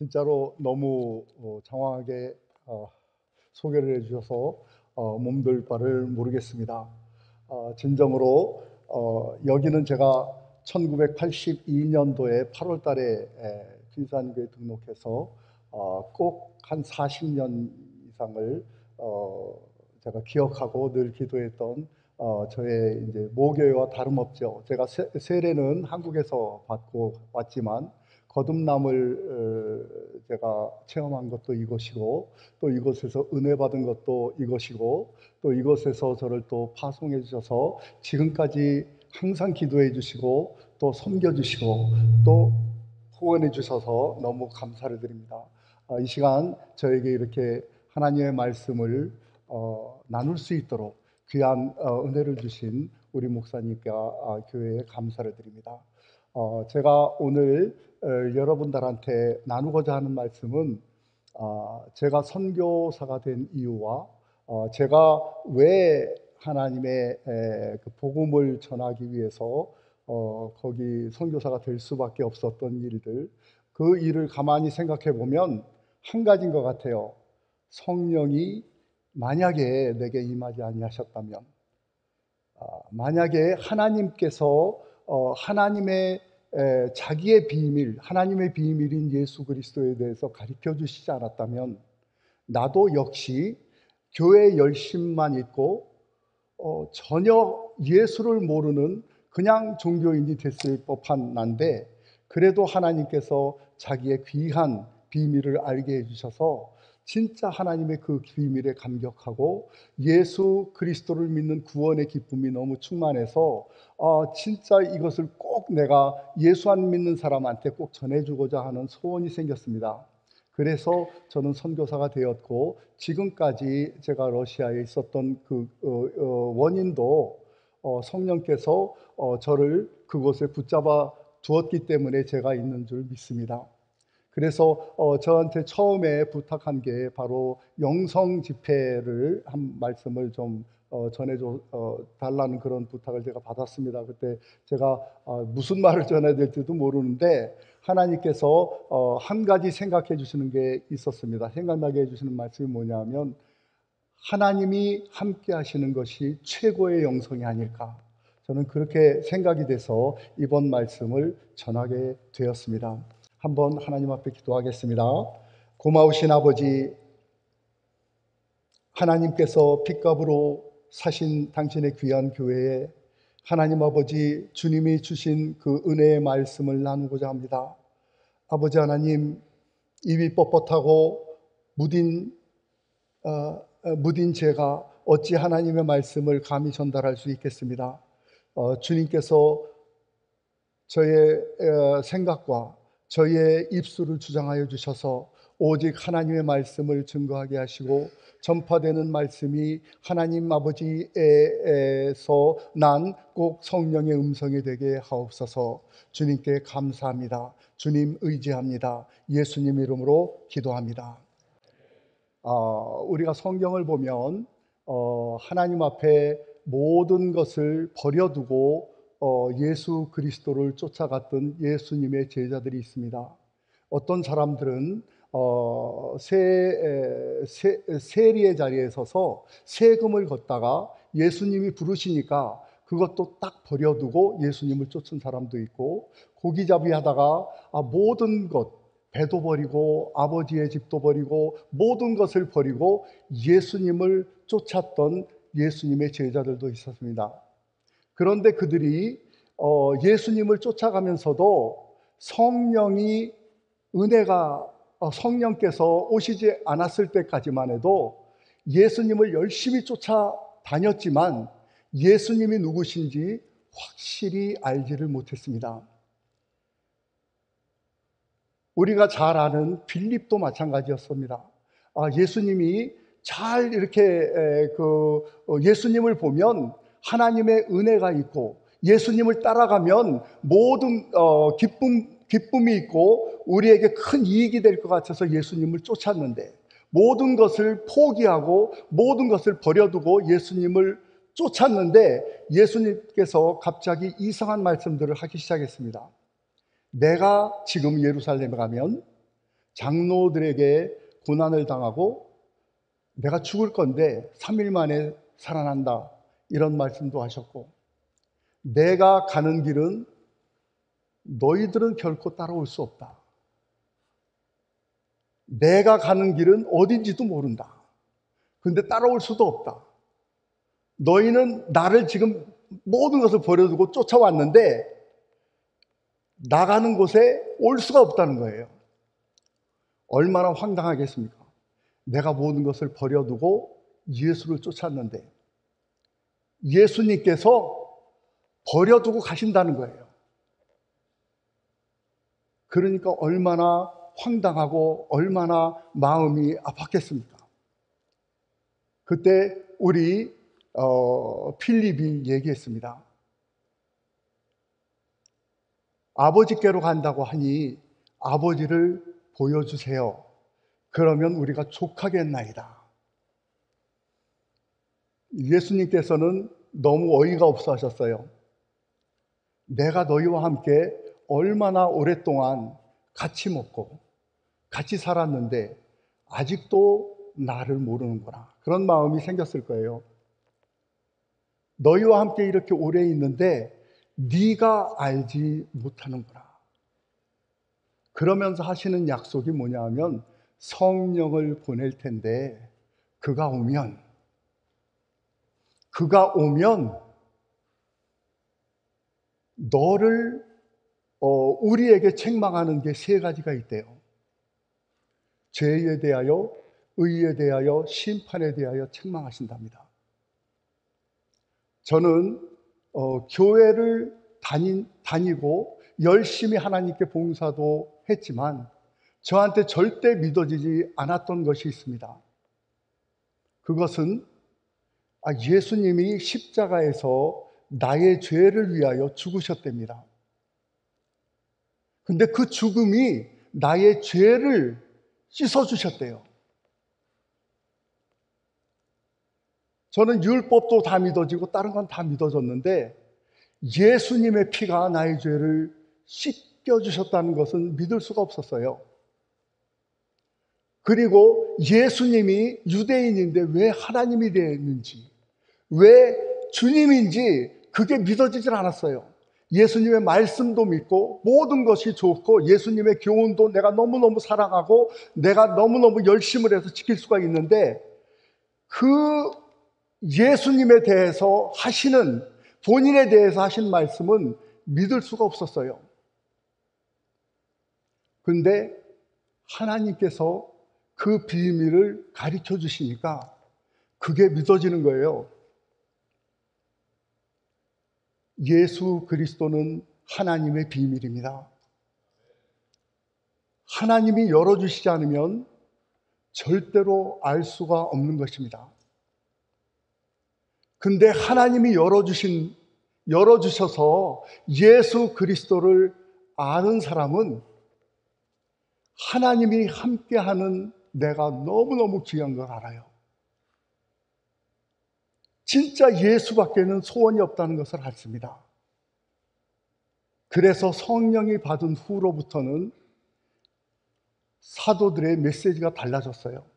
진짜로 너무 장황하게 소개를 해주셔서 몸둘 바를 모르겠습니다. 진정으로 여기는 제가 1982년도에 8월 달에 귀산교에 등록해서 꼭 한 40년 이상을 제가 기억하고 늘 기도했던 저의 이제 모교회와 다름없죠. 제가 세례는 한국에서 받고 왔지만 거듭남을 제가 체험한 것도 이것이고, 또 이곳에서 은혜 받은 것도 이것이고, 또 이곳에서 저를 또 파송해 주셔서 지금까지 항상 기도해 주시고 또 섬겨 주시고 또 후원해 주셔서 너무 감사를 드립니다. 이 시간 저에게 이렇게 하나님의 말씀을 나눌 수 있도록 귀한 은혜를 주신 우리 목사님과 교회에 감사를 드립니다. 제가 오늘 여러분들한테 나누고자 하는 말씀은 제가 선교사가 된 이유와 제가 왜 하나님의 그 복음을 전하기 위해서 거기 선교사가 될 수밖에 없었던 일들, 그 일을 가만히 생각해 보면 한 가지인 것 같아요. 성령이 만약에 내게 임하지 아니하셨다면, 만약에 하나님께서 하나님의 자기의 비밀, 하나님의 비밀인 예수 그리스도에 대해서 가르쳐 주시지 않았다면 나도 역시 교회 열심만 있고 전혀 예수를 모르는 그냥 종교인이 됐을 법한 난데, 그래도 하나님께서 자기의 귀한 비밀을 알게 해주셔서 진짜 하나님의 그 비밀에 감격하고 예수 그리스도를 믿는 구원의 기쁨이 너무 충만해서 진짜 이것을 꼭 내가 예수 안 믿는 사람한테 꼭 전해주고자 하는 소원이 생겼습니다. 그래서 저는 선교사가 되었고, 지금까지 제가 러시아에 있었던 그 원인도 성령께서 저를 그곳에 붙잡아 두었기 때문에 제가 있는 줄 믿습니다. 그래서 저한테 처음에 부탁한 게 바로 영성 집회를 한 말씀을 좀 전해줘 달라는 그런 부탁을 제가 받았습니다. 그때 제가 무슨 말을 전해야 될지도 모르는데 하나님께서 한 가지 생각해 주시는 게 있었습니다. 생각나게 해주시는 말씀이 뭐냐면, 하나님이 함께 하시는 것이 최고의 영성이 아닐까. 저는 그렇게 생각이 돼서 이번 말씀을 전하게 되었습니다. 한번 하나님 앞에 기도하겠습니다. 고마우신 아버지, 하나님께서 핏값으로 사신 당신의 귀한 교회에 하나님 아버지 주님이 주신 그 은혜의 말씀을 나누고자 합니다. 아버지 하나님, 입이 뻣뻣하고 무딘 제가 어찌 하나님의 말씀을 감히 전달할 수 있겠습니다. 주님께서 저의 생각과 저의 입술을 주장하여 주셔서 오직 하나님의 말씀을 증거하게 하시고, 전파되는 말씀이 하나님 아버지에서 난 꼭 성령의 음성이 되게 하옵소서. 주님께 감사합니다. 주님 의지합니다. 예수님 이름으로 기도합니다. 우리가 성경을 보면 하나님 앞에 모든 것을 버려두고 예수 그리스도를 쫓아갔던 예수님의 제자들이 있습니다. 어떤 사람들은 세리의 자리에 서서 세금을 걷다가 예수님이 부르시니까 그것도 딱 버려두고 예수님을 쫓은 사람도 있고, 고기잡이 하다가 모든 것, 배도 버리고 아버지의 집도 버리고 모든 것을 버리고 예수님을 쫓았던 예수님의 제자들도 있었습니다. 그런데 그들이 예수님을 쫓아가면서도 성령께서 오시지 않았을 때까지만 해도 예수님을 열심히 쫓아다녔지만 예수님이 누구신지 확실히 알지를 못했습니다. 우리가 잘 아는 빌립도 마찬가지였습니다. 예수님이 잘 이렇게 예수님을 보면 하나님의 은혜가 있고, 예수님을 따라가면 모든 기쁨이 있고 우리에게 큰 이익이 될 것 같아서 예수님을 쫓았는데, 모든 것을 포기하고 모든 것을 버려두고 예수님을 쫓았는데 예수님께서 갑자기 이상한 말씀들을 하기 시작했습니다. 내가 지금 예루살렘에 가면 장로들에게 고난을 당하고 내가 죽을 건데 3일 만에 살아난다, 이런 말씀도 하셨고, 내가 가는 길은 너희들은 결코 따라올 수 없다. 내가 가는 길은 어딘지도 모른다. 근데 따라올 수도 없다. 너희는 나를 지금 모든 것을 버려두고 쫓아왔는데 나가는 곳에 올 수가 없다는 거예요. 얼마나 황당하겠습니까? 내가 모든 것을 버려두고 예수를 쫓았는데 예수님께서 버려두고 가신다는 거예요. 그러니까 얼마나 황당하고 얼마나 마음이 아팠겠습니까? 그때 우리 필립이 얘기했습니다. 아버지께로 간다고 하니 아버지를 보여주세요. 그러면 우리가 족하겠나이다. 예수님께서는 너무 어이가 없어 하셨어요. 내가 너희와 함께 얼마나 오랫동안 같이 먹고 같이 살았는데 아직도 나를 모르는구나, 그런 마음이 생겼을 거예요. 너희와 함께 이렇게 오래 있는데 네가 알지 못하는구나. 그러면서 하시는 약속이 뭐냐 하면 성령을 보낼 텐데 그가 오면 너를 우리에게 책망하는 게 세 가지가 있대요. 죄에 대하여, 의에 대하여, 심판에 대하여 책망하신답니다. 저는 교회를 다니고 열심히 하나님께 봉사도 했지만 저한테 절대 믿어지지 않았던 것이 있습니다. 그것은 예수님이 십자가에서 나의 죄를 위하여 죽으셨답니다. 근데 그 죽음이 나의 죄를 씻어주셨대요. 저는 율법도 다 믿어지고 다른 건 다 믿어졌는데 예수님의 피가 나의 죄를 씻겨주셨다는 것은 믿을 수가 없었어요. 그리고 예수님이 유대인인데 왜 하나님이 되었는지, 왜 주님인지 그게 믿어지질 않았어요. 예수님의 말씀도 믿고 모든 것이 좋고 예수님의 교훈도 내가 너무너무 사랑하고 내가 너무너무 열심을 해서 지킬 수가 있는데 그 예수님에 대해서 하시는, 본인에 대해서 하신 말씀은 믿을 수가 없었어요. 그런데 하나님께서 그 비밀을 가르쳐 주시니까 그게 믿어지는 거예요. 예수 그리스도는 하나님의 비밀입니다. 하나님이 열어주시지 않으면 절대로 알 수가 없는 것입니다. 근데 하나님이 열어주셔서 예수 그리스도를 아는 사람은 하나님이 함께하는 내가 너무너무 귀한 걸 알아요. 진짜 예수밖에는 소원이 없다는 것을 알습니다. 그래서 성령이 받은 후로부터는 사도들의 메시지가 달라졌어요.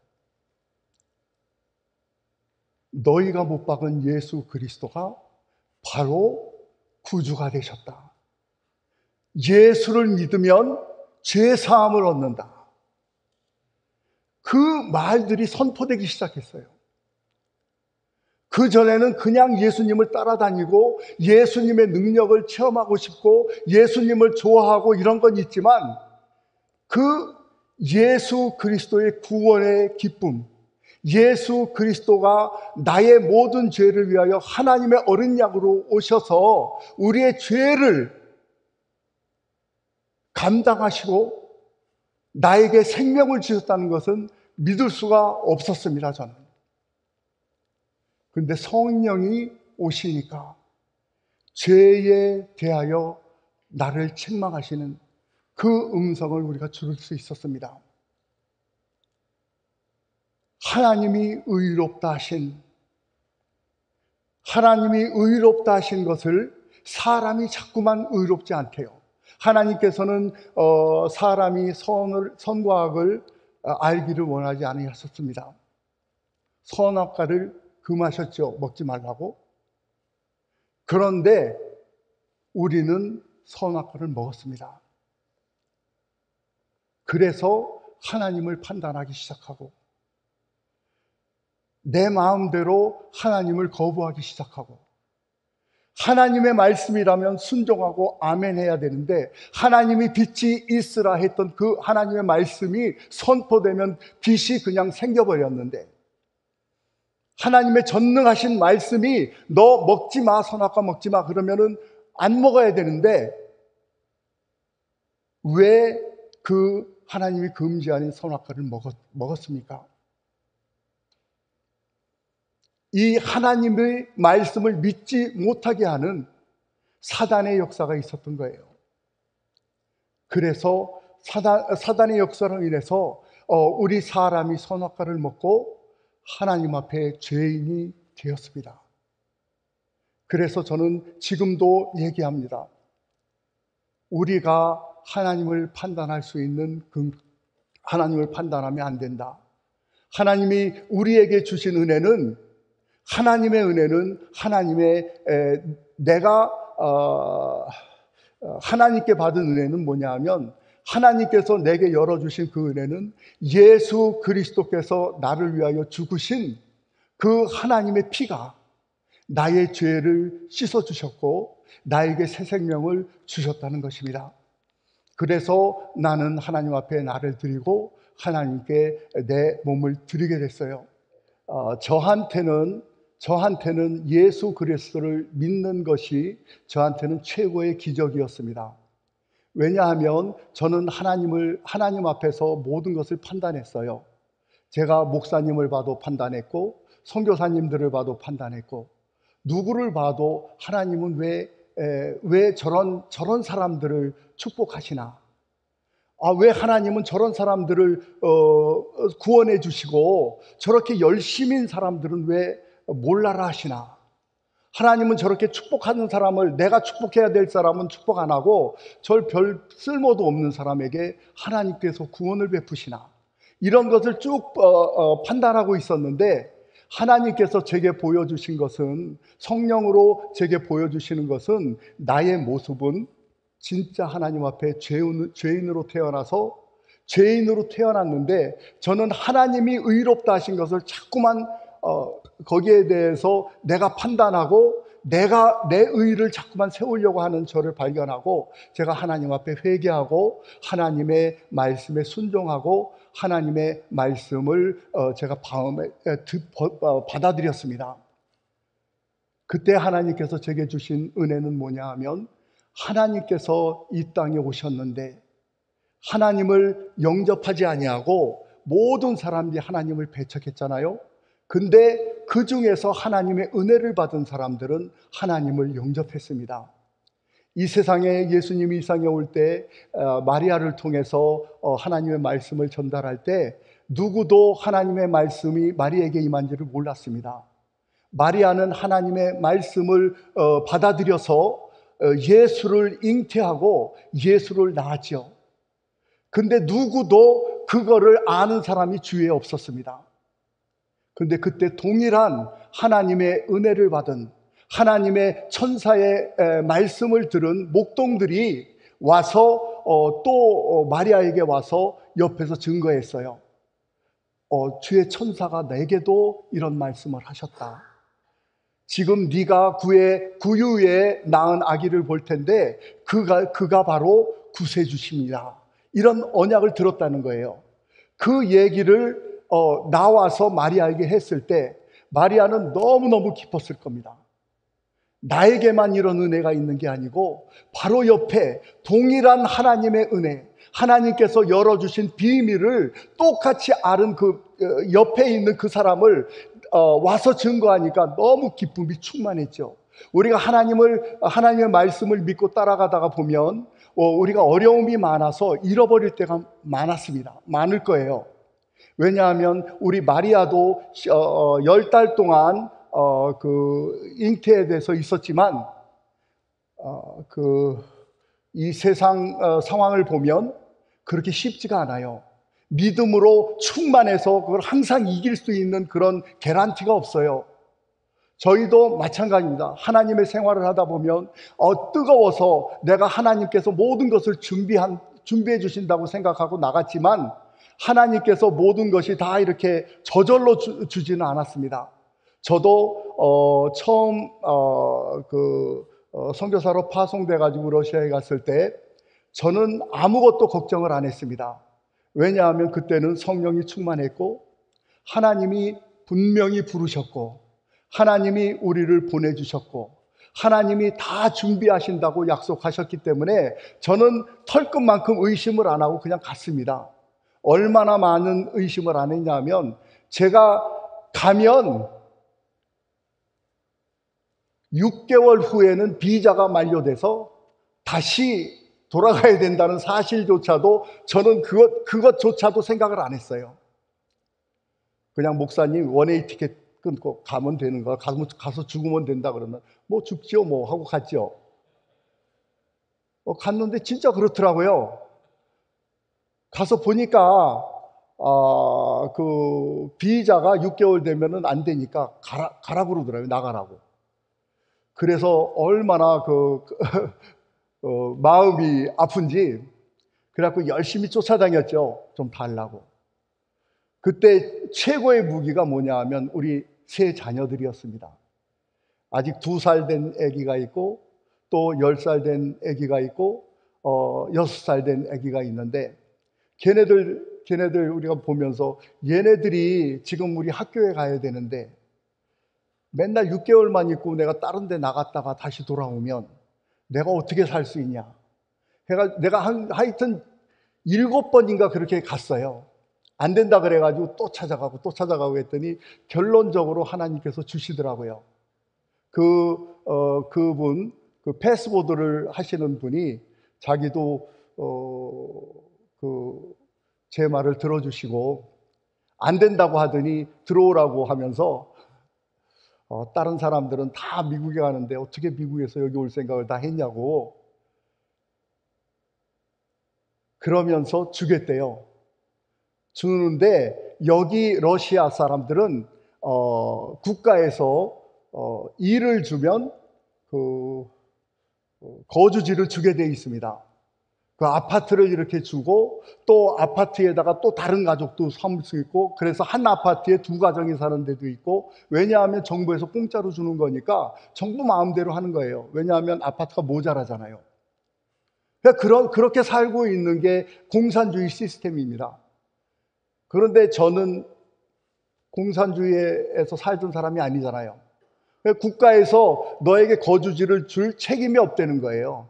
너희가 못 박은 예수 그리스도가 바로 구주가 되셨다. 예수를 믿으면 죄 사함을 얻는다. 그 말들이 선포되기 시작했어요. 그전에는 그냥 예수님을 따라다니고 예수님의 능력을 체험하고 싶고 예수님을 좋아하고 이런 건 있지만 그 예수 그리스도의 구원의 기쁨, 예수 그리스도가 나의 모든 죄를 위하여 하나님의 어린 양으로 오셔서 우리의 죄를 감당하시고 나에게 생명을 주셨다는 것은 믿을 수가 없었습니다, 저는. 그런데 성령이 오시니까 죄에 대하여 나를 책망하시는 그 음성을 우리가 들을 수 있었습니다. 하나님이 의롭다 하신 것을 사람이 자꾸만 의롭지 않대요. 하나님께서는 사람이 선과 악을 알기를 원하지 않으셨습니다. 선악과를 금하셨죠. 먹지 말라고. 그런데 우리는 선악과를 먹었습니다. 그래서 하나님을 판단하기 시작하고 내 마음대로 하나님을 거부하기 시작하고 하나님의 말씀이라면 순종하고 아멘 해야 되는데 하나님이 빛이 있으라 했던 그 하나님의 말씀이 선포되면 빛이 그냥 생겨버렸는데 하나님의 전능하신 말씀이 너 먹지 마, 선악과 먹지 마 그러면은 안 먹어야 되는데 왜 그 하나님이 금지하는 선악과를 먹었습니까? 이 하나님의 말씀을 믿지 못하게 하는 사단의 역사가 있었던 거예요. 그래서 사단의 역사로 인해서 우리 사람이 선악과를 먹고 하나님 앞에 죄인이 되었습니다. 그래서 저는 지금도 얘기합니다. 우리가 하나님을 판단할 수 있는 하나님을 판단하면 안 된다. 하나님이 우리에게 주신 은혜는 하나님의 은혜는 내가 하나님께 받은 은혜는 뭐냐 하면 하나님께서 내게 열어주신 그 은혜는 예수 그리스도께서 나를 위하여 죽으신 그 하나님의 피가 나의 죄를 씻어주셨고 나에게 새 생명을 주셨다는 것입니다. 그래서 나는 하나님 앞에 나를 드리고 하나님께 내 몸을 드리게 됐어요. 저한테는 예수 그리스도를 믿는 것이 저한테는 최고의 기적이었습니다. 왜냐하면 저는 하나님 앞에서 모든 것을 판단했어요. 제가 목사님을 봐도 판단했고 선교사님들을 봐도 판단했고 누구를 봐도 하나님은 왜 저런 사람들을 축복하시나? 왜 하나님은 저런 사람들을 구원해 주시고 저렇게 열심인 사람들은 왜 몰라라 하시나? 하나님은 저렇게 축복하는 사람을 내가 축복해야 될 사람은 축복 안 하고 별 쓸모도 없는 사람에게 하나님께서 구원을 베푸시나? 이런 것을 쭉 판단하고 있었는데 하나님께서 제게 보여주신 것은 성령으로 제게 보여주시는 것은 나의 모습은 진짜 하나님 앞에 죄인으로 태어났는데 저는 하나님이 의롭다 하신 것을 자꾸만 거기에 대해서 내가 판단하고 내가 내 의를 자꾸만 세우려고 하는 저를 발견하고 제가 하나님 앞에 회개하고 하나님의 말씀에 순종하고 하나님의 말씀을 제가 받아들였습니다. 그때 하나님께서 제게 주신 은혜는 뭐냐 하면 하나님께서 이 땅에 오셨는데 하나님을 영접하지 아니하고 모든 사람들이 하나님을 배척했잖아요. 근데 그 중에서 하나님의 은혜를 받은 사람들은 하나님을 영접했습니다. 이 세상에 예수님이 이 세상에 올 때 마리아를 통해서 하나님의 말씀을 전달할 때 누구도 하나님의 말씀이 마리아에게 임한지를 몰랐습니다. 마리아는 하나님의 말씀을 받아들여서 예수를 잉태하고 예수를 낳았죠. 근데 누구도 그거를 아는 사람이 주위에 없었습니다. 근데 그때 동일한 하나님의 은혜를 받은 하나님의 천사의 말씀을 들은 목동들이 와서 또 마리아에게 와서 옆에서 증거했어요. 주의 천사가 내게도 이런 말씀을 하셨다. 지금 네가 구유에 낳은 아기를 볼 텐데 그가 바로 구세주십니다. 이런 언약을 들었다는 거예요. 그 얘기를 나와서 마리아에게 했을 때 마리아는 너무너무 기뻤을 겁니다. 나에게만 이런 은혜가 있는 게 아니고 바로 옆에 동일한 하나님의 은혜, 하나님께서 열어주신 비밀을 똑같이 아는 그 옆에 있는 그 사람을 와서 증거하니까 너무 기쁨이 충만했죠. 우리가 하나님의 말씀을 믿고 따라가다가 보면 우리가 어려움이 많아서 잃어버릴 때가 많을 거예요. 왜냐하면 우리 마리아도 10달 동안 그 잉태에 대해서 있었지만 이 세상 상황을 보면 그렇게 쉽지가 않아요. 믿음으로 충만해서 그걸 항상 이길 수 있는 그런 개런티가 없어요. 저희도 마찬가지입니다. 하나님의 생활을 하다 보면 뜨거워서 내가 하나님께서 모든 것을 준비해 주신다고 생각하고 나갔지만 하나님께서 모든 것이 다 이렇게 저절로 주지는 않았습니다. 저도 처음 선교사로 파송돼 가지고 러시아에 갔을 때 저는 아무것도 걱정을 안 했습니다. 왜냐하면 그때는 성령이 충만했고 하나님이 분명히 부르셨고 하나님이 우리를 보내주셨고 하나님이 다 준비하신다고 약속하셨기 때문에 저는 털끝만큼 의심을 안 하고 그냥 갔습니다. 얼마나 많은 의심을 안 했냐면 제가 가면 6개월 후에는 비자가 만료돼서 다시 돌아가야 된다는 사실조차도 저는 그것조차도 생각을 안 했어요. 그냥 목사님 원웨이 티켓 끊고 가면 되는 거야. 가서 죽으면 된다 그러면 뭐 죽지요 뭐 하고 갔죠. 갔는데 진짜 그렇더라고요. 가서 보니까 그 비자가 6개월 되면은 안 되니까 가라 그러더라고요. 나가라고. 그래서 얼마나 마음이 아픈지 그래갖고 열심히 쫓아다녔죠. 좀 달라고. 그때 최고의 무기가 뭐냐 하면 우리 세 자녀들이었습니다. 아직 2살 된 아기가 있고 또 10살 된 아기가 있고 6살 된 아기가 있는데 걔네들 우리가 보면서 얘네들이 지금 우리 학교에 가야 되는데 맨날 6개월만 있고 내가 다른 데 나갔다가 다시 돌아오면 내가 어떻게 살 수 있냐. 내가 하여튼 7번인가 그렇게 갔어요. 안 된다 그래가지고 또 찾아가고 했더니 결론적으로 하나님께서 주시더라고요. 그분, 패스보드를 하시는 분이 자기도 제 말을 들어주시고 안 된다고 하더니 들어오라고 하면서 다른 사람들은 다 미국에 가는데 어떻게 미국에서 여기 올 생각을 다 했냐고 그러면서 주겠대요. 주는데 여기 러시아 사람들은 국가에서 일을 주면 거주지를 주게 돼 있습니다. 그 아파트를 이렇게 주고 또 아파트에다가 또 다른 가족도 삼을 수 있고 그래서 한 아파트에 2가정이 사는 데도 있고 왜냐하면 정부에서 공짜로 주는 거니까 정부 마음대로 하는 거예요. 왜냐하면 아파트가 모자라잖아요. 그렇게 살고 있는 게 공산주의 시스템입니다. 그런데 저는 공산주의에서 살던 사람이 아니잖아요. 국가에서 너에게 거주지를 줄 책임이 없다는 거예요.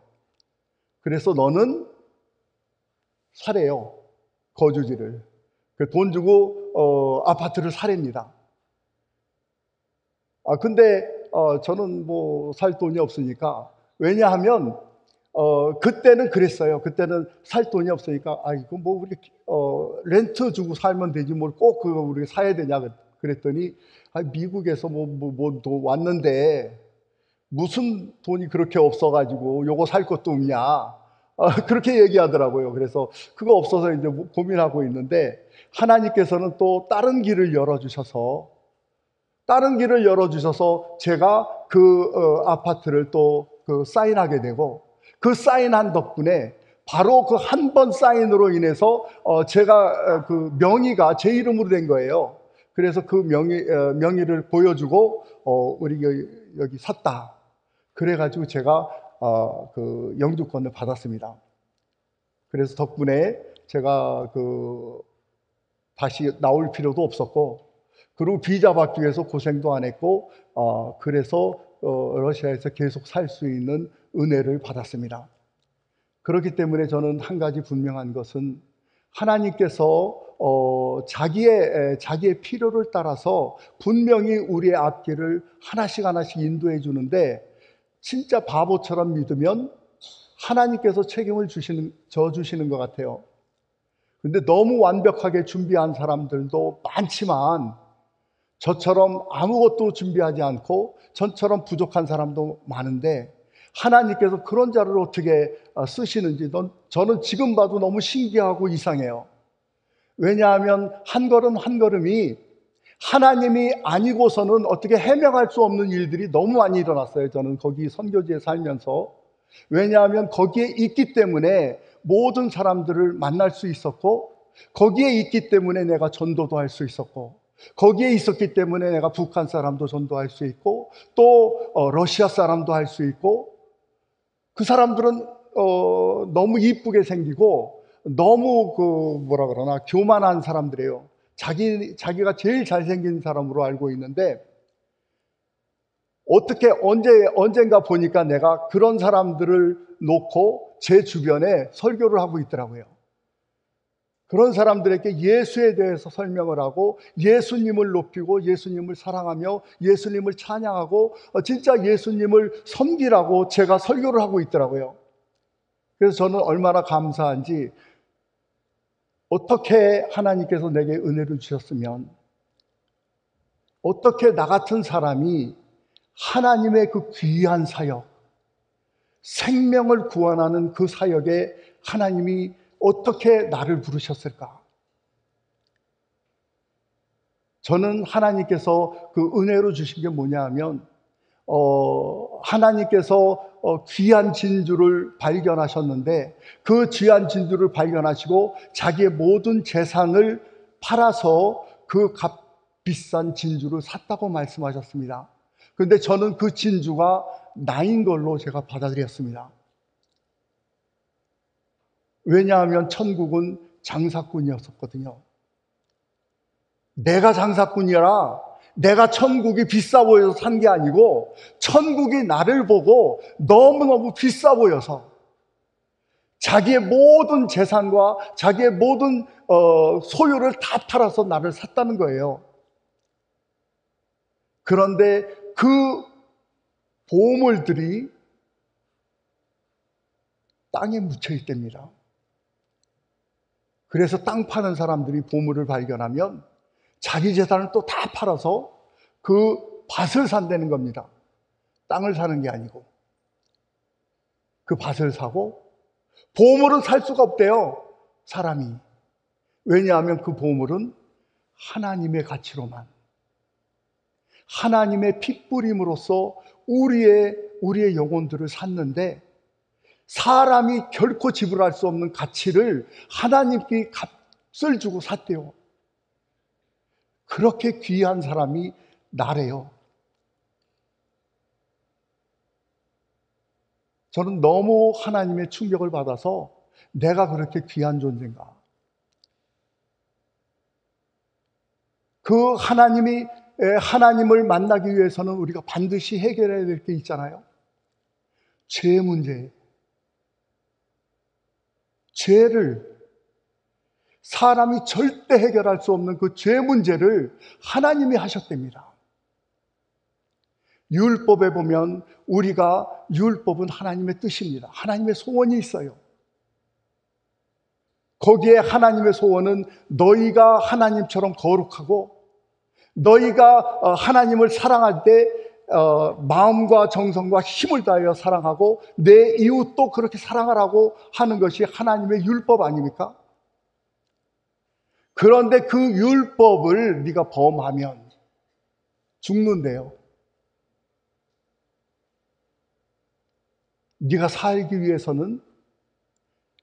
그래서 너는 사래요. 거주지를. 돈 주고 아파트를 사랍니다. 근데 저는 뭐 살 돈이 없으니까 왜냐하면 그때는 그랬어요. 그때는 살 돈이 없으니까 이거 뭐 우리 렌트 주고 살면 되지 뭘 꼭 그거 우리 사야 되냐 그랬더니 미국에서 또 왔는데 무슨 돈이 그렇게 없어가지고 요거 살 것도 없냐 그렇게 얘기하더라고요. 그래서 그거 없어서 이제 고민하고 있는데 하나님께서는 또 다른 길을 열어주셔서 제가 아파트를 또 사인하게 되고 그 사인한 덕분에 바로 그 한 번 사인으로 인해서 제가 명의가 제 이름으로 된 거예요. 그래서 그 명의를 보여주고 우리 여기 샀다. 그래가지고 제가 영주권을 받았습니다. 그래서 덕분에 제가 다시 나올 필요도 없었고 그리고 비자 받기 위해서 고생도 안 했고 그래서 러시아에서 계속 살 수 있는 은혜를 받았습니다. 그렇기 때문에 저는 한 가지 분명한 것은 하나님께서 자기의 필요를 따라서 분명히 우리의 앞길을 하나씩 인도해 주는데 진짜 바보처럼 믿으면 하나님께서 책임을 져주시는 것 같아요. 근데 너무 완벽하게 준비한 사람들도 많지만 저처럼 아무것도 준비하지 않고 저처럼 부족한 사람도 많은데 하나님께서 그런 자를 어떻게 쓰시는지 저는 지금 봐도 너무 신기하고 이상해요. 왜냐하면 한 걸음 한 걸음이 하나님이 아니고서는 어떻게 해명할 수 없는 일들이 너무 많이 일어났어요. 저는 거기 선교지에 살면서. 왜냐하면 거기에 있기 때문에 모든 사람들을 만날 수 있었고, 거기에 있기 때문에 내가 전도도 할 수 있었고, 거기에 있었기 때문에 내가 북한 사람도 전도할 수 있고, 또 러시아 사람도 할 수 있고, 그 사람들은 너무 이쁘게 생기고 너무 뭐라 그러나 교만한 사람들이에요. 자기가 제일 잘생긴 사람으로 알고 있는데, 어떻게 언젠가 보니까 내가 그런 사람들을 놓고 제 주변에 설교를 하고 있더라고요. 그런 사람들에게 예수에 대해서 설명을 하고 예수님을 높이고 예수님을 사랑하며 예수님을 찬양하고 진짜 예수님을 섬기라고 제가 설교를 하고 있더라고요. 그래서 저는 얼마나 감사한지, 어떻게 하나님께서 내게 은혜를 주셨으면 어떻게 나 같은 사람이 하나님의 그 귀한 사역, 생명을 구원하는 그 사역에 하나님이 어떻게 나를 부르셨을까? 저는 하나님께서 그 은혜로 주신 게 뭐냐 하면, 하나님께서 귀한 진주를 발견하셨는데, 그 귀한 진주를 발견하시고 자기의 모든 재산을 팔아서 그 비싼 진주를 샀다고 말씀하셨습니다. 그런데 저는 그 진주가 나인 걸로 제가 받아들였습니다. 왜냐하면 천국은 장사꾼이었었거든요. 내가 장사꾼이라 내가 천국이 비싸 보여서 산 게 아니고, 천국이 나를 보고 너무너무 비싸 보여서 자기의 모든 재산과 자기의 모든 소유를 다 팔아서 나를 샀다는 거예요. 그런데 그 보물들이 땅에 묻혀 있답니다. 그래서 땅 파는 사람들이 보물을 발견하면 자기 재산을 또 다 팔아서 그 밭을 산다는 겁니다. 땅을 사는 게 아니고 그 밭을 사고, 보물은 살 수가 없대요, 사람이. 왜냐하면 그 보물은 하나님의 가치로만, 하나님의 핏부림으로써 우리의 영혼들을 샀는데, 사람이 결코 지불할 수 없는 가치를 하나님께 값을 주고 샀대요. 그렇게 귀한 사람이 나래요. 저는 너무 하나님의 충격을 받아서, 내가 그렇게 귀한 존재인가? 그 하나님을 만나기 위해서는 우리가 반드시 해결해야 될 게 있잖아요. 죄 문제. 죄를, 사람이 절대 해결할 수 없는 그 죄 문제를 하나님이 하셨답니다. 율법에 보면 율법은 하나님의 뜻입니다. 하나님의 소원이 있어요. 거기에 하나님의 소원은 너희가 하나님처럼 거룩하고, 너희가 하나님을 사랑할 때 마음과 정성과 힘을 다하여 사랑하고 내 이웃도 그렇게 사랑하라고 하는 것이 하나님의 율법 아닙니까? 그런데 그 율법을 네가 범하면 죽는데요. 네가 살기 위해서는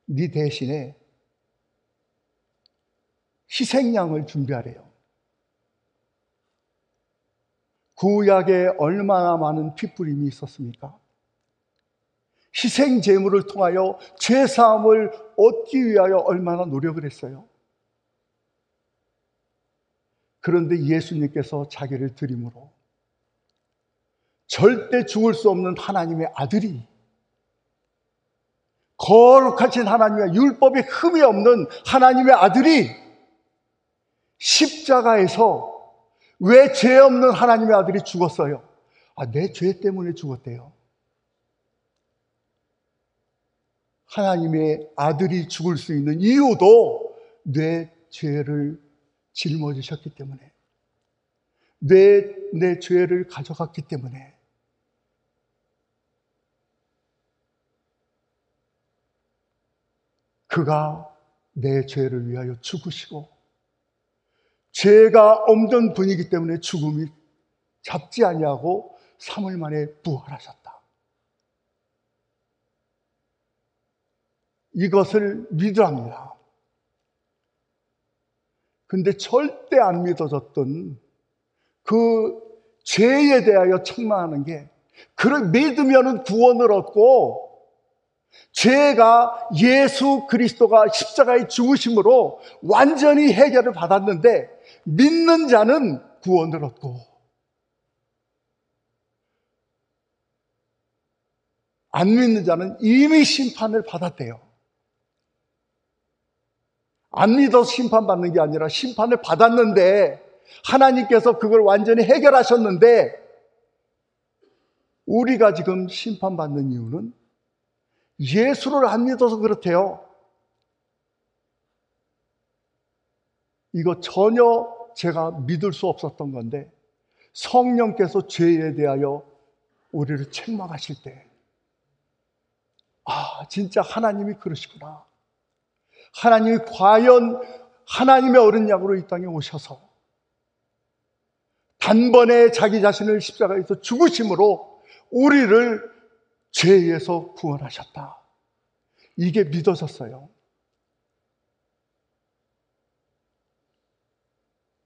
네 대신에 희생양을 준비하래요. 구약에 얼마나 많은 핏부림이 있었습니까? 희생 제물을 통하여 죄 사함을 얻기 위하여 얼마나 노력을 했어요. 그런데 예수님께서 자기를 드림으로 절대 죽을 수 없는 하나님의 아들이, 거룩하신 하나님의 율법에 흠이 없는 하나님의 아들이 십자가에서, 왜 죄 없는 하나님의 아들이 죽었어요? 내 죄 때문에 죽었대요. 하나님의 아들이 죽을 수 있는 이유도 내 죄를 짊어지셨기 때문에, 내 죄를 가져갔기 때문에. 그가 내 죄를 위하여 죽으시고 죄가 없는 분이기 때문에 죽음이 잡지 아니하고 3일 만에 부활하셨다. 이것을 믿으랍니다. 근데 절대 안 믿어졌던 그 죄에 대하여 책망하는 게, 그를 믿으면 구원을 얻고 죄가 예수 그리스도가 십자가에 죽으심으로 완전히 해결을 받았는데, 믿는 자는 구원을 얻고 안 믿는 자는 이미 심판을 받았대요. 안 믿어서 심판받는 게 아니라 심판을 받았는데, 하나님께서 그걸 완전히 해결하셨는데, 우리가 지금 심판받는 이유는 예수를 안 믿어서 그렇대요. 이거 전혀 제가 믿을 수 없었던 건데, 성령께서 죄에 대하여 우리를 책망하실 때, 아, 진짜 하나님이 그러시구나. 하나님이 과연 하나님의 어린 양으로 이 땅에 오셔서 단번에 자기 자신을 십자가에서 죽으심으로 우리를 죄에서 구원하셨다. 이게 믿어졌어요.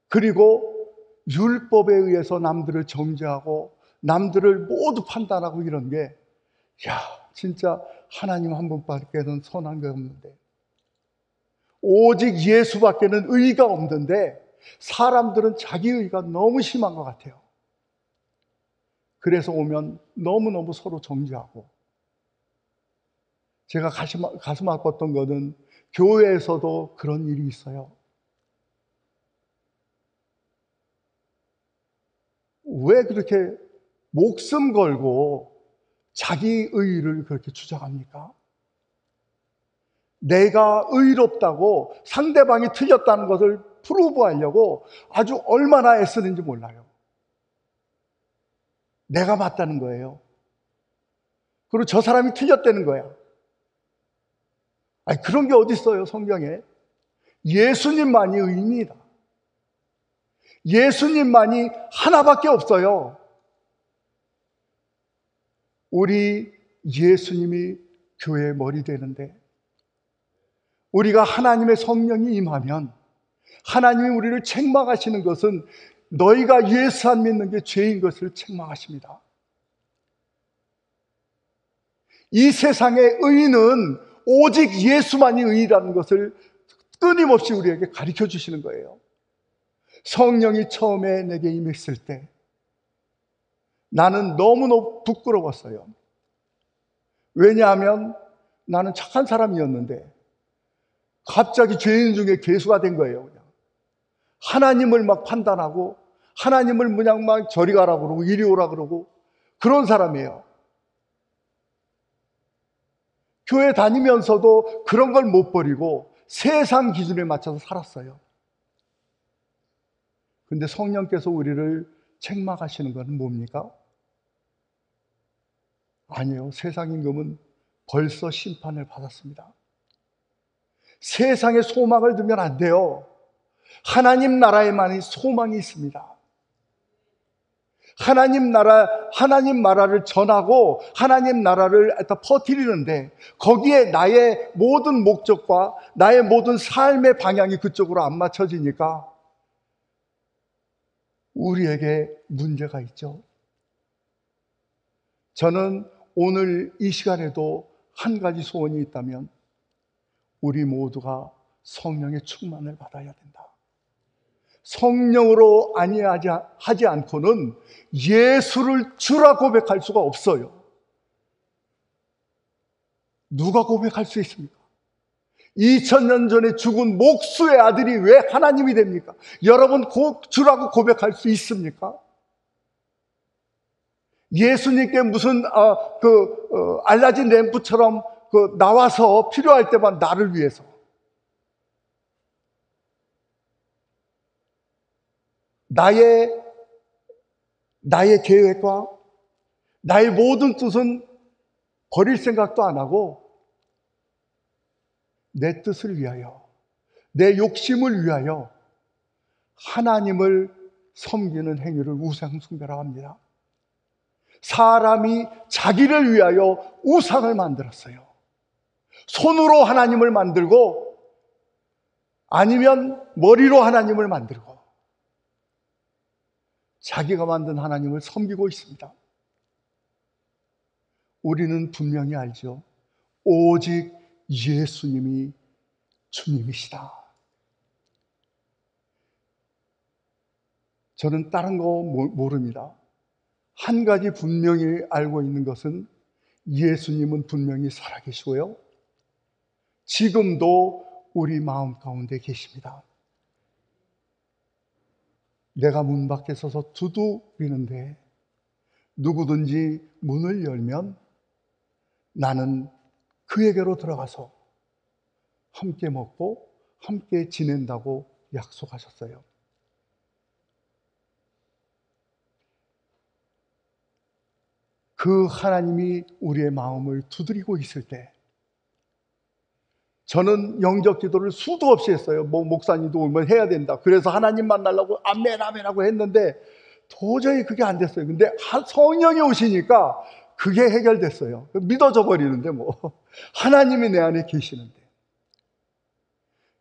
그리고 율법에 의해서 남들을 정죄하고 남들을 모두 판단하고 이런 게, 야, 진짜 하나님 한 분밖에는 선한 게 없는데, 오직 예수밖에는 의가 없는데 사람들은 자기 의가 너무 심한 것 같아요. 그래서 오면 너무너무 서로 정죄하고. 제가 가슴 아팠던 거는 교회에서도 그런 일이 있어요. 왜 그렇게 목숨 걸고 자기 의를 그렇게 주장합니까? 내가 의롭다고 상대방이 틀렸다는 것을 프루브하려고 아주 얼마나 애쓰는지 몰라요. 내가 맞다는 거예요. 그리고 저 사람이 틀렸다는 거야. 아니, 그런 게 어디 있어요, 성경에. 예수님만이 의입니다. 예수님만이 하나밖에 없어요. 우리 예수님이 교회의 머리 되는데, 우리가 하나님의 성령이 임하면 하나님이 우리를 책망하시는 것은 너희가 예수 안 믿는 게 죄인 것을 책망하십니다. 이 세상의 의는 오직 예수만이 의라는 것을 끊임없이 우리에게 가르쳐 주시는 거예요. 성령이 처음에 내게 임했을 때 나는 너무너무 부끄러웠어요. 왜냐하면 나는 착한 사람이었는데 갑자기 죄인 중에 괴수가 된 거예요. 그냥 하나님을 막 판단하고 하나님을 그냥 막 저리 가라 그러고 이리 오라 그러고 그런 사람이에요. 교회 다니면서도 그런 걸 못 버리고 세상 기준에 맞춰서 살았어요. 근데 성령께서 우리를 책망하시는 건 뭡니까? 아니요. 세상 임금은 벌써 심판을 받았습니다. 세상에 소망을 두면 안 돼요. 하나님 나라에만이 소망이 있습니다. 하나님 나라를 전하고 하나님 나라를 퍼뜨리는데, 거기에 나의 모든 목적과 나의 모든 삶의 방향이 그쪽으로 안 맞춰지니까 우리에게 문제가 있죠. 저는 오늘 이 시간에도 한 가지 소원이 있다면, 우리 모두가 성령의 충만을 받아야 된다. 성령으로 하지 않고는 예수를 주라 고백할 수가 없어요. 누가 고백할 수 있습니까? 2000년 전에 죽은 목수의 아들이 왜 하나님이 됩니까? 여러분 주라고 고백할 수 있습니까? 예수님께 무슨 알라딘 램프처럼 나와서 필요할 때만 나를 위해서, 나의 계획과 나의 모든 뜻은 버릴 생각도 안 하고 내 뜻을 위하여, 내 욕심을 위하여 하나님을 섬기는 행위를 우상숭배라고 합니다. 사람이 자기를 위하여 우상을 만들었어요. 손으로 하나님을 만들고 아니면 머리로 하나님을 만들고 자기가 만든 하나님을 섬기고 있습니다. 우리는 분명히 알죠. 오직 예수님이 주님이시다. 저는 다른 거 모릅니다. 한 가지 분명히 알고 있는 것은 예수님은 분명히 살아계시고요, 지금도 우리 마음 가운데 계십니다. 내가 문 밖에 서서 두드리는데 누구든지 문을 열면 나는 그에게로 들어가서 함께 먹고 함께 지낸다고 약속하셨어요. 그 하나님이 우리의 마음을 두드리고 있을 때, 저는 영적 기도를 수도 없이 했어요. 목사님도 오면 해야 된다, 그래서 하나님 만나려고 아멘 아멘하고 했는데 도저히 그게 안 됐어요. 근데 성령이 오시니까 그게 해결됐어요. 믿어져 버리는데 하나님이 내 안에 계시는데,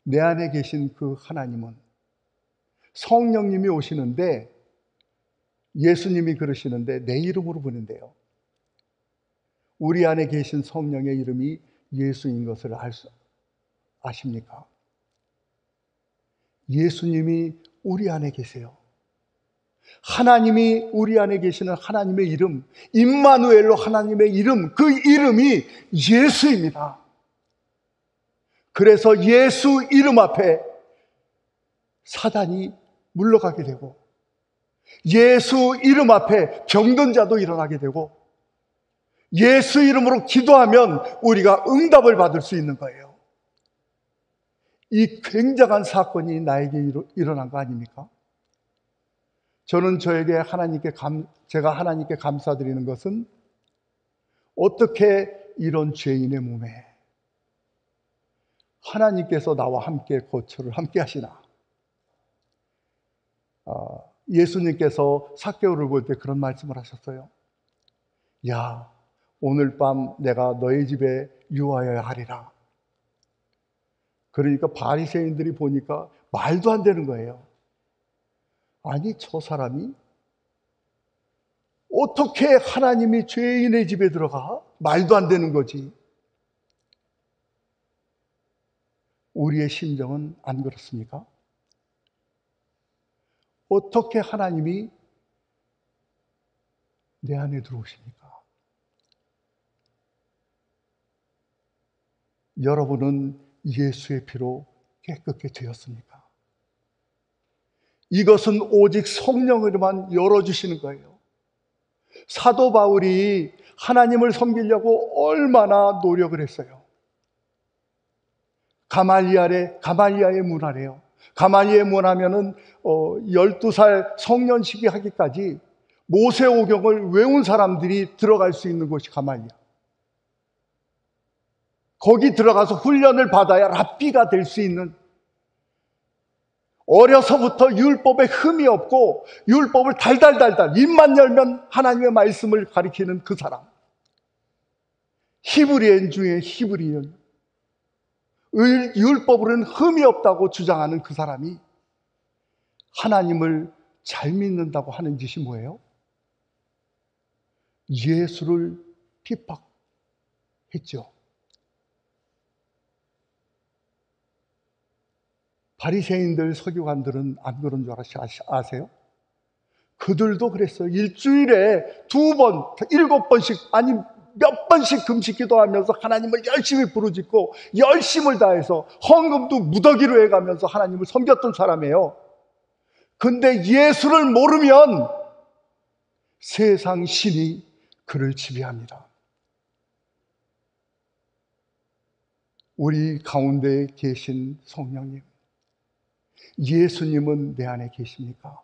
내 안에 계신 그 하나님은 성령님이 오시는데, 예수님이 그러시는데 내 이름으로 부른대요. 우리 안에 계신 성령의 이름이 예수인 것을 아십니까? 예수님이 우리 안에 계세요. 하나님이 우리 안에 계시는 하나님의 이름, 임마누엘로 하나님의 이름, 그 이름이 예수입니다. 그래서 예수 이름 앞에 사단이 물러가게 되고, 예수 이름 앞에 병든 자도 일어나게 되고, 예수 이름으로 기도하면 우리가 응답을 받을 수 있는 거예요. 이 굉장한 사건이 나에게 일어난 거 아닙니까? 저는 제가 하나님께 감사드리는 것은, 어떻게 이런 죄인의 몸에 하나님께서 나와 함께 거처를 함께 하시나. 예수님께서 삭개오를 볼 때 그런 말씀을 하셨어요. 야, 오늘 밤 내가 너희 집에 유하여야 하리라. 그러니까 바리새인들이 보니까 말도 안 되는 거예요. 아니, 저 사람이 어떻게 하나님이 죄인의 집에 들어가? 말도 안 되는 거지. 우리의 심정은 안 그렇습니까? 어떻게 하나님이 내 안에 들어오십니까? 여러분은 예수의 피로 깨끗게 되었습니까? 이것은 오직 성령으로만 열어주시는 거예요. 사도 바울이 하나님을 섬기려고 얼마나 노력을 했어요. 가말리아의 문화래요. 가말리아의 문화면은 12살 성년식이 하기까지 모세오경을 외운 사람들이 들어갈 수 있는 곳이 가말리아. 거기 들어가서 훈련을 받아야 랍비가 될 수 있는, 어려서부터 율법에 흠이 없고 율법을 달달달달 입만 열면 하나님의 말씀을 가리키는 그 사람, 히브리인 중에 히브리인, 율법으로는 흠이 없다고 주장하는 그 사람이 하나님을 잘 믿는다고 하는 짓이 뭐예요? 예수를 핍박했죠. 바리새인들, 서기관들은 안 그런 줄 아세요? 그들도 그랬어요. 일주일에 2번, 7번씩, 아니 몇 번씩 금식 기도하면서 하나님을 열심히 부르짖고 열심을 다해서 헌금도 무더기로 해가면서 하나님을 섬겼던 사람이에요. 근데 예수를 모르면 세상 신이 그를 지배합니다. 우리 가운데 계신 성령님, 예수님은 내 안에 계십니까?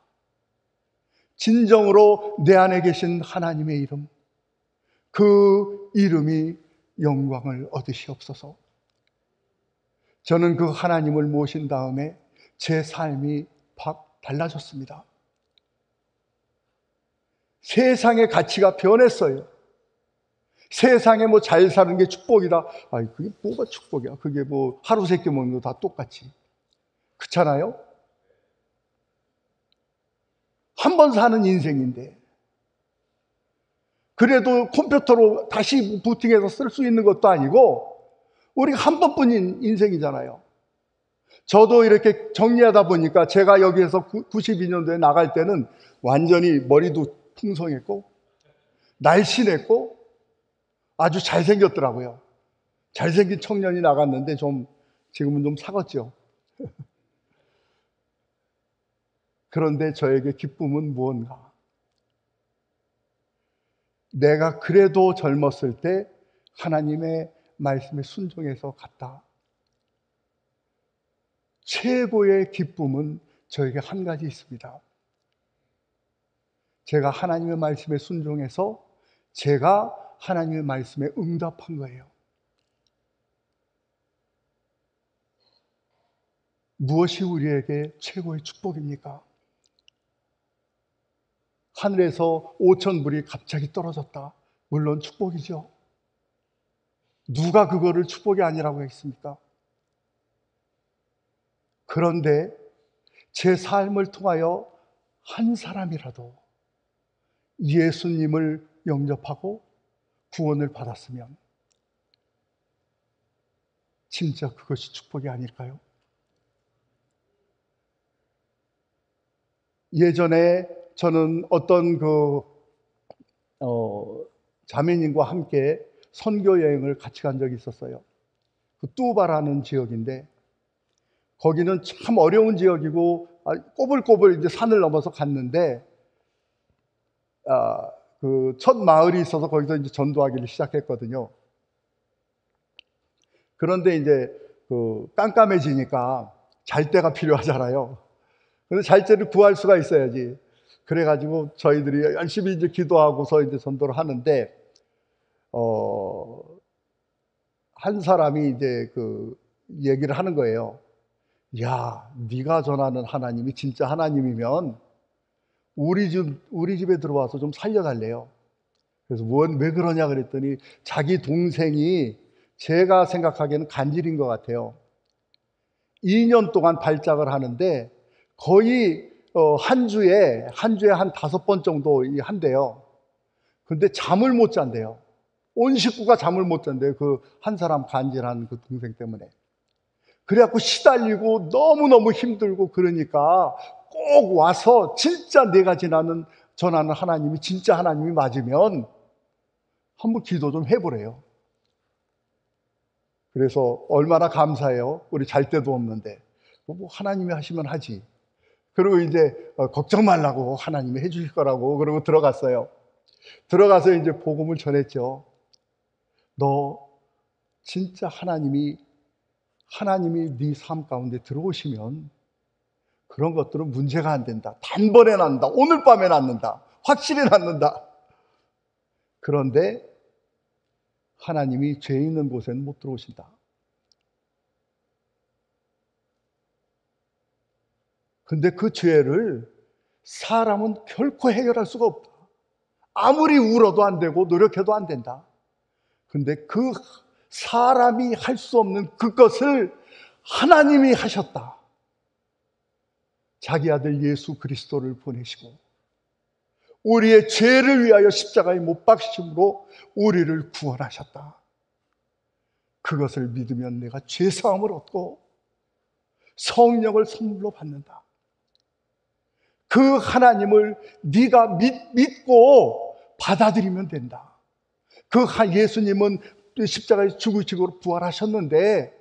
진정으로 내 안에 계신 하나님의 이름, 그 이름이 영광을 얻으시옵소서. 저는 그 하나님을 모신 다음에 제 삶이 확 달라졌습니다. 세상의 가치가 변했어요. 세상에 뭐 잘 사는 게 축복이다. 아이, 그게 뭐가 축복이야? 그게 뭐 하루 세끼 먹는 거 다 똑같이. 그렇잖아요? 한 번 사는 인생인데. 그래도 컴퓨터로 다시 부팅해서 쓸 수 있는 것도 아니고, 우리가 한 번뿐인 인생이잖아요. 저도 이렇게 정리하다 보니까 제가 여기에서 92년도에 나갈 때는 완전히 머리도 풍성했고, 날씬했고, 아주 잘생겼더라고요. 잘생긴 청년이 나갔는데 지금은 좀 사갔죠. 그런데 저에게 기쁨은 무언가? 내가 그래도 젊었을 때 하나님의 말씀에 순종해서 갔다. 최고의 기쁨은 저에게 한 가지 있습니다. 제가 하나님의 말씀에 순종해서 제가 하나님의 말씀에 응답한 거예요. 무엇이 우리에게 최고의 축복입니까? 하늘에서 5,000불이 갑자기 떨어졌다. 물론 축복이죠. 누가 그거를 축복이 아니라고 했습니까? 그런데 제 삶을 통하여 한 사람이라도 예수님을 영접하고 구원을 받았으면 진짜 그것이 축복이 아닐까요? 예전에 저는 어떤 자매님과 함께 선교 여행을 같이 간 적이 있었어요. 그 뚜바라는 지역인데 거기는 참 어려운 지역이고 꼬불꼬불 이제 산을 넘어서 갔는데 그 첫 마을이 있어서 거기서 이제 전도하기를 시작했거든요. 그런데 이제 깜깜해지니까 잘 데가 필요하잖아요. 그래서 잘 데를 구할 수가 있어야지. 그래가지고 저희들이 열심히 이제 기도하고서 이제 전도를 하는데 한 사람이 이제 얘기를 하는 거예요. 야, 네가 전하는 하나님이 진짜 하나님이면 우리 집에 들어와서 좀 살려달래요. 그래서 왜 그러냐 그랬더니 자기 동생이 제가 생각하기에는 간질인 것 같아요. 2년 동안 발작을 하는데 거의 한 주에 한 5번 정도 한대요. 근데 잠을 못 잔대요. 온 식구가 잠을 못 잔대요. 그 한 사람 간질한 그 동생 때문에. 그래갖고 시달리고 너무너무 힘들고 그러니까 꼭 와서 진짜 내가 전하는 하나님이 진짜 하나님이 맞으면 한번 기도 좀 해보래요. 그래서 얼마나 감사해요. 우리 잘 데도 없는데. 뭐 하나님이 하시면 하지. 그리고 이제 걱정 말라고 하나님이 해주실 거라고 그러고 들어갔어요. 들어가서 이제 복음을 전했죠. 너 진짜 하나님이 네 삶 가운데 들어오시면 그런 것들은 문제가 안 된다. 단번에 낫는다. 오늘 밤에 낫는다. 확실히 낫는다. 그런데 하나님이 죄 있는 곳에는 못 들어오신다. 근데 그 죄를 사람은 결코 해결할 수가 없다. 아무리 울어도 안 되고 노력해도 안 된다. 근데 그 사람이 할 수 없는 그것을 하나님이 하셨다. 자기 아들 예수 그리스도를 보내시고 우리의 죄를 위하여 십자가에 못 박히심으로 우리를 구원하셨다. 그것을 믿으면 내가 죄사함을 얻고 성령을 선물로 받는다. 그 하나님을 네가 믿고 받아들이면 된다. 그 예수님은 십자가에 죽으시고 부활하셨는데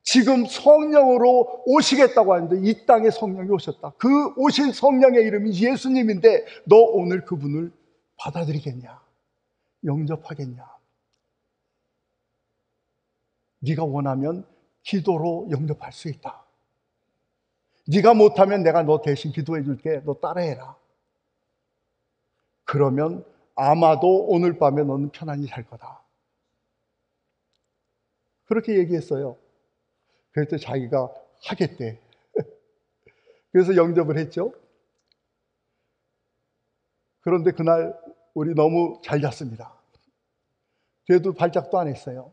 지금 성령으로 오시겠다고 하는데 이 땅에 성령이 오셨다. 그 오신 성령의 이름이 예수님인데 너 오늘 그분을 받아들이겠냐? 영접하겠냐? 네가 원하면 기도로 영접할 수 있다. 네가 못하면 내가 너 대신 기도해 줄게. 너 따라해라. 그러면 아마도 오늘 밤에 너는 편안히 잘 거다. 그렇게 얘기했어요. 그랬더니 자기가 하겠대. 그래서 영접을 했죠. 그런데 그날 우리 너무 잘 잤습니다. 걔도 발작도 안 했어요.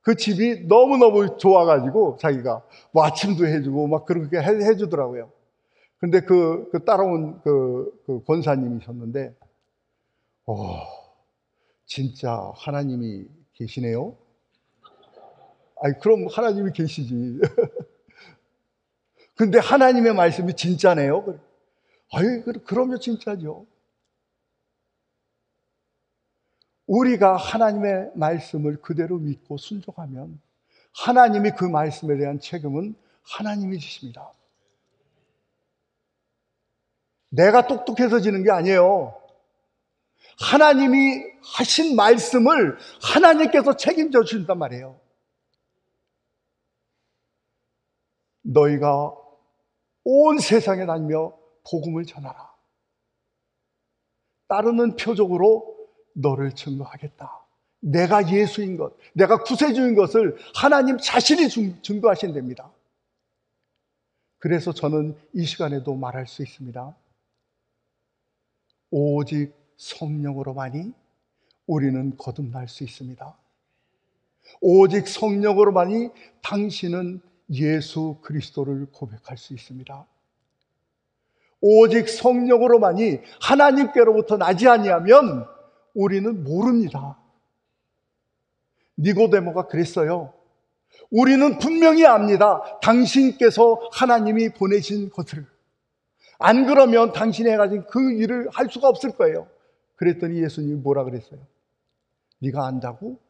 그 집이 너무너무 좋아가지고 자기가 뭐 아침도 해주고 막 그렇게 해주더라고요. 근데 그 따라온 그 권사님이셨는데, 진짜 하나님이 계시네요? 아니, 그럼 하나님이 계시지. 근데 하나님의 말씀이 진짜네요? 아니, 그러면 진짜죠. 우리가 하나님의 말씀을 그대로 믿고 순종하면 하나님이 그 말씀에 대한 책임은 하나님이 지십니다. 내가 똑똑해서 지는 게 아니에요. 하나님이 하신 말씀을 하나님께서 책임져 주신단 말이에요. 너희가 온 세상에 다니며 복음을 전하라. 따르는 표적으로 너를 증거하겠다. 내가 예수인 것, 내가 구세주인 것을 하나님 자신이 증거하신답니다. 그래서 저는 이 시간에도 말할 수 있습니다. 오직 성령으로만이 우리는 거듭날 수 있습니다. 오직 성령으로만이 당신은 예수 그리스도를 고백할 수 있습니다. 오직 성령으로만이 하나님께로부터 나지 아니하면 우리는 모릅니다. 니고데모가 그랬어요. 우리는 분명히 압니다. 당신께서 하나님이 보내신 것을. 안 그러면 당신이 가진 그 일을 할 수가 없을 거예요. 그랬더니 예수님이 뭐라 그랬어요? 네가 안다고?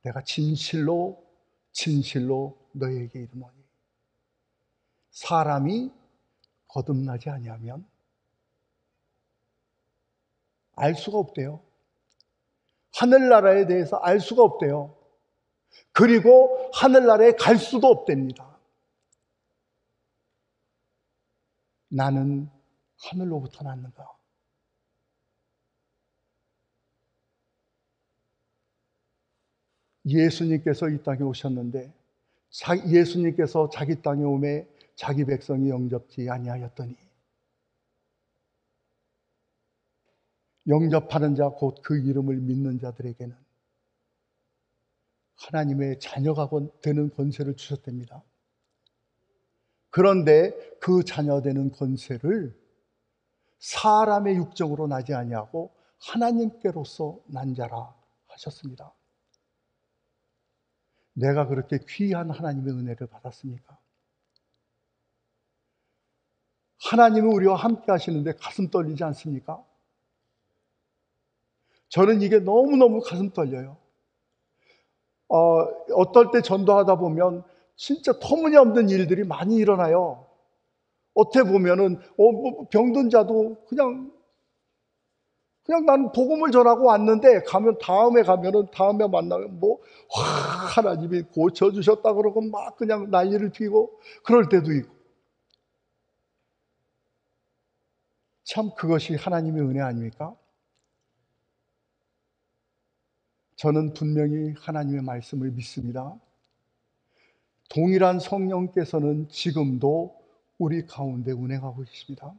내가 진실로 진실로 너에게 이르노니 사람이 거듭나지 아니하면 알 수가 없대요. 하늘나라에 대해서 알 수가 없대요. 그리고 하늘나라에 갈 수도 없답니다. 나는 하늘로부터 났는가? 예수님께서 이 땅에 오셨는데 예수님께서 자기 땅에 오매 자기 백성이 영접지 아니하였더니 영접하는 자 곧 그 이름을 믿는 자들에게는 하나님의 자녀가 되는 권세를 주셨답니다. 그런데 그 자녀 되는 권세를 사람의 육정으로 나지 아니하고 하나님께로서 난 자라 하셨습니다. 내가 그렇게 귀한 하나님의 은혜를 받았습니까? 하나님은 우리와 함께 하시는데 가슴 떨리지 않습니까? 저는 이게 너무너무 가슴 떨려요. 어떨 때 전도하다 보면 진짜 터무니없는 일들이 많이 일어나요. 어떻게 보면은 병든 자도 그냥 나는 복음을 전하고 왔는데 다음에 만나면 하나님이 고쳐주셨다 그러고 막 그냥 난리를 피고 그럴 때도 있고. 참 그것이 하나님의 은혜 아닙니까? 저는 분명히 하나님의 말씀을 믿습니다. 동일한 성령께서는 지금도 우리 가운데 운행하고 계십니다.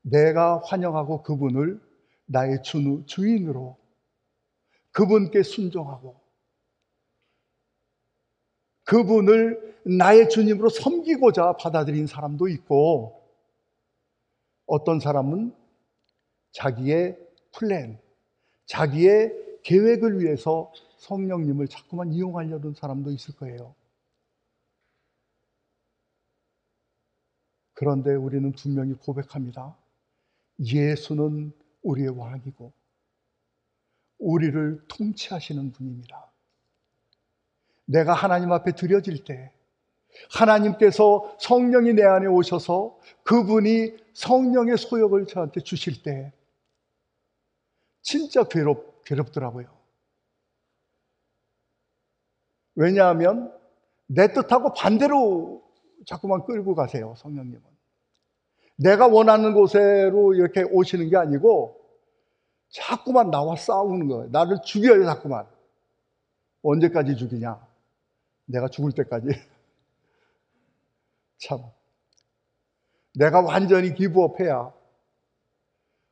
내가 환영하고 그분을 나의 주인으로 그분께 순종하고 그분을 나의 주님으로 섬기고자 받아들인 사람도 있고 어떤 사람은 자기의 플랜, 자기의 계획을 위해서 성령님을 자꾸만 이용하려는 사람도 있을 거예요. 그런데 우리는 분명히 고백합니다. 예수는 우리의 왕이고 우리를 통치하시는 분입니다. 내가 하나님 앞에 드려질 때 하나님께서 성령이 내 안에 오셔서 그분이 성령의 소욕을 저한테 주실 때 진짜 괴롭더라고요. 왜냐하면 내 뜻하고 반대로 자꾸만 끌고 가세요, 성령님은. 내가 원하는 곳으로 이렇게 오시는 게 아니고 자꾸만 나와 싸우는 거예요. 나를 죽여요, 자꾸만. 언제까지 죽이냐? 내가 죽을 때까지. 참. 내가 완전히 기브업해야,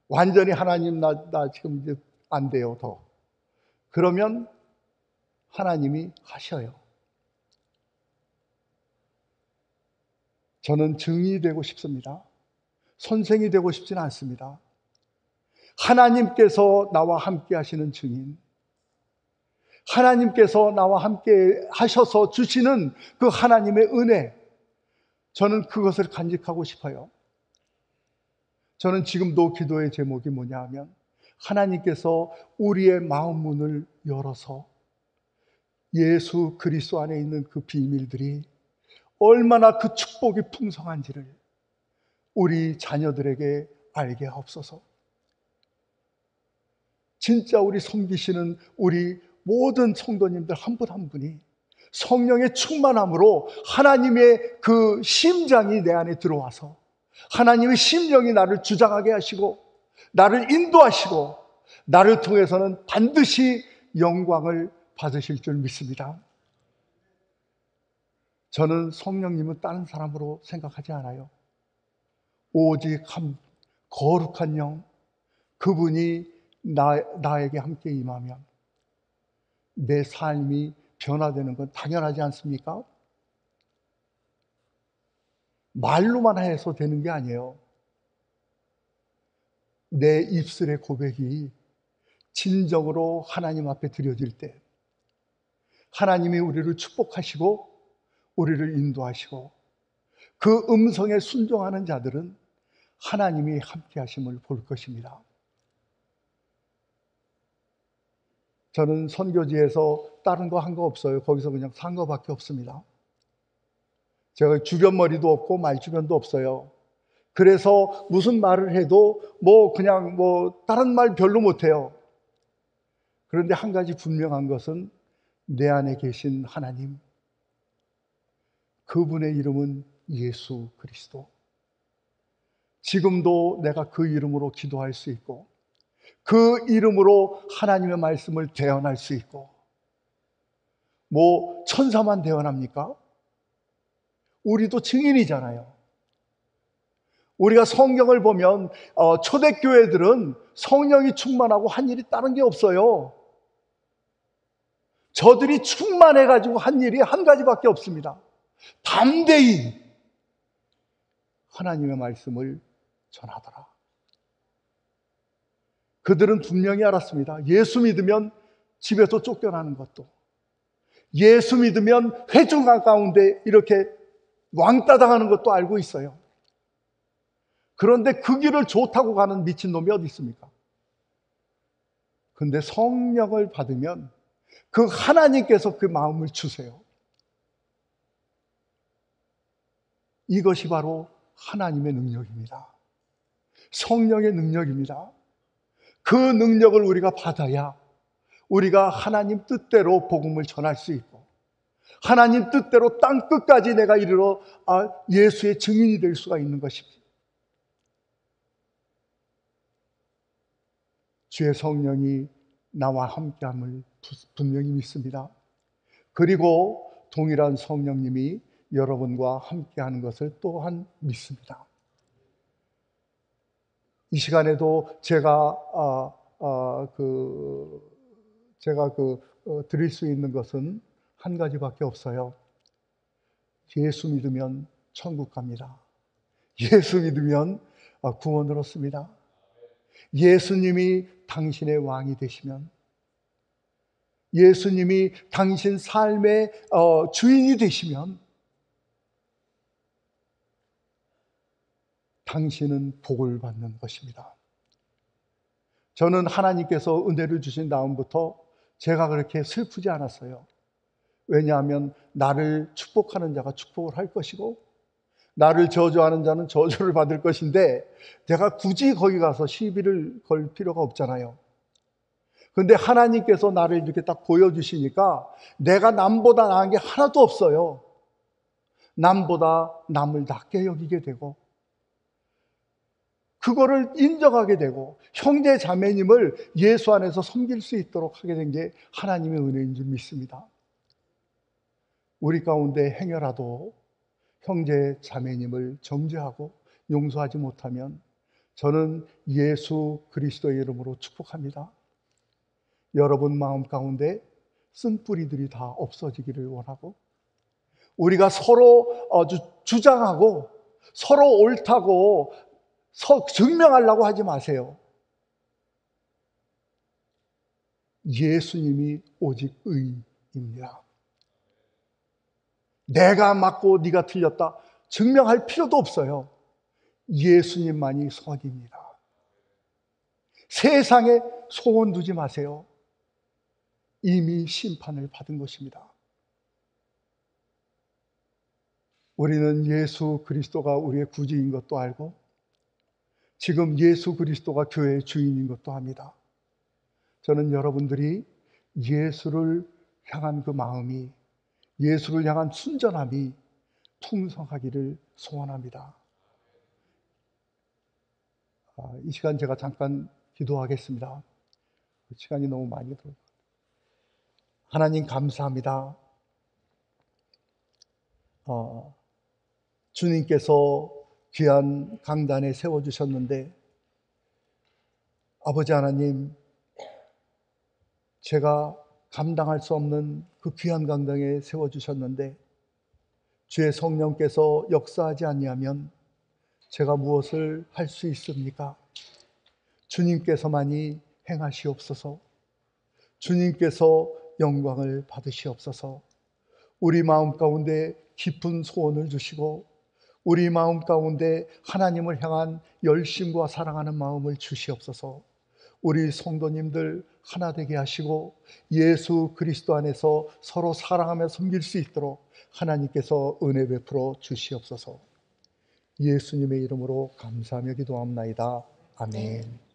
완전히 하나님 나 지금 이제 안 돼요, 더. 그러면 하나님이 하셔요. 저는 증인이 되고 싶습니다. 선생이 되고 싶지는 않습니다. 하나님께서 나와 함께 하시는 증인, 하나님께서 나와 함께 하셔서 주시는 그 하나님의 은혜, 저는 그것을 간직하고 싶어요. 저는 지금도 기도의 제목이 뭐냐 하면, 하나님께서 우리의 마음 문을 열어서 예수 그리스도 안에 있는 그 비밀들이 얼마나 그 축복이 풍성한지를 우리 자녀들에게 알게 하옵소서. 진짜 우리 섬기시는 우리 모든 성도님들 한 분 한 분이 성령의 충만함으로 하나님의 그 심장이 내 안에 들어와서 하나님의 심령이 나를 주장하게 하시고 나를 인도하시고 나를 통해서는 반드시 영광을 받으실 줄 믿습니다. 저는 성령님은 다른 사람으로 생각하지 않아요. 오직 한 거룩한 영, 그분이 나에게 함께 임하면 내 삶이 변화되는 건 당연하지 않습니까? 말로만 해서 되는 게 아니에요. 내 입술의 고백이 진정으로 하나님 앞에 드려질 때 하나님이 우리를 축복하시고 우리를 인도하시고 그 음성에 순종하는 자들은 하나님이 함께 하심을 볼 것입니다. 저는 선교지에서 다른 거 한 거 없어요. 거기서 그냥 산 거밖에 없습니다. 제가 주변머리도 없고 말주변도 없어요. 그래서 무슨 말을 해도 그냥 다른 말 별로 못해요. 그런데 한 가지 분명한 것은 내 안에 계신 하나님, 그분의 이름은 예수 그리스도. 지금도 내가 그 이름으로 기도할 수 있고 그 이름으로 하나님의 말씀을 대언할 수 있고, 천사만 대언합니까? 우리도 증인이잖아요. 우리가 성경을 보면 초대교회들은 성령이 충만하고 한 일이 다른 게 없어요. 저들이 충만해가지고 한 일이 한 가지밖에 없습니다. 담대히 하나님의 말씀을 전하더라. 그들은 분명히 알았습니다. 예수 믿으면 집에서 쫓겨나는 것도, 예수 믿으면 회중가 가운데 이렇게 왕따 당하는 것도 알고 있어요. 그런데 그 길을 좋다고 가는 미친놈이 어디 있습니까? 그런데 성령을 받으면 그 하나님께서 그 마음을 주세요. 이것이 바로 하나님의 능력입니다. 성령의 능력입니다. 그 능력을 우리가 받아야 우리가 하나님 뜻대로 복음을 전할 수 있고 하나님 뜻대로 땅 끝까지 내가 이르러 예수의 증인이 될 수가 있는 것입니다. 주의 성령이 나와 함께함을 분명히 믿습니다. 그리고 동일한 성령님이 여러분과 함께하는 것을 또한 믿습니다. 이 시간에도 제가 드릴 수 있는 것은 한 가지밖에 없어요. 예수 믿으면 천국 갑니다. 예수 믿으면 구원을 얻습니다. 예수님이 당신의 왕이 되시면, 예수님이 당신 삶의 주인이 되시면 당신은 복을 받는 것입니다. 저는 하나님께서 은혜를 주신 다음부터 제가 그렇게 슬프지 않았어요. 왜냐하면 나를 축복하는 자가 축복을 할 것이고 나를 저주하는 자는 저주를 받을 것인데 내가 굳이 거기 가서 시비를 걸 필요가 없잖아요. 그런데 하나님께서 나를 이렇게 딱 보여주시니까 내가 남보다 나은 게 하나도 없어요. 남보다 남을 낮게 여기게 되고 그거를 인정하게 되고 형제 자매님을 예수 안에서 섬길 수 있도록 하게 된 게 하나님의 은혜인 줄 믿습니다. 우리 가운데 행여라도 형제 자매님을 정죄하고 용서하지 못하면 저는 예수 그리스도의 이름으로 축복합니다. 여러분 마음 가운데 쓴뿌리들이 다 없어지기를 원하고, 우리가 서로 주장하고 서로 옳다고 증명하려고 하지 마세요. 예수님이 오직 의입니다. 내가 맞고 네가 틀렸다 증명할 필요도 없어요. 예수님만이 선입니다. 세상에 소원 두지 마세요. 이미 심판을 받은 것입니다. 우리는 예수 그리스도가 우리의 구주인 것도 알고 지금 예수 그리스도가 교회의 주인인 것도 압니다. 저는 여러분들이 예수를 향한 그 마음이, 예수를 향한 순전함이 풍성하기를 소원합니다. 이 시간 제가 잠깐 기도하겠습니다. 시간이 너무 많이 들어요. 하나님 감사합니다. 주님께서 귀한 강단에 세워주셨는데, 아버지 하나님, 제가 감당할 수 없는 그 귀한 강단에 세워주셨는데 주의 성령께서 역사하지 아니하면 제가 무엇을 할 수 있습니까? 주님께서만이 행하시옵소서. 주님께서 영광을 받으시옵소서. 우리 마음 가운데 깊은 소원을 주시고 우리 마음 가운데 하나님을 향한 열심과 사랑하는 마음을 주시옵소서. 우리 성도님들 하나 되게 하시고 예수 그리스도 안에서 서로 사랑하며 섬길 수 있도록 하나님께서 은혜 베풀어 주시옵소서. 예수님의 이름으로 감사하며 기도합나이다. 아멘.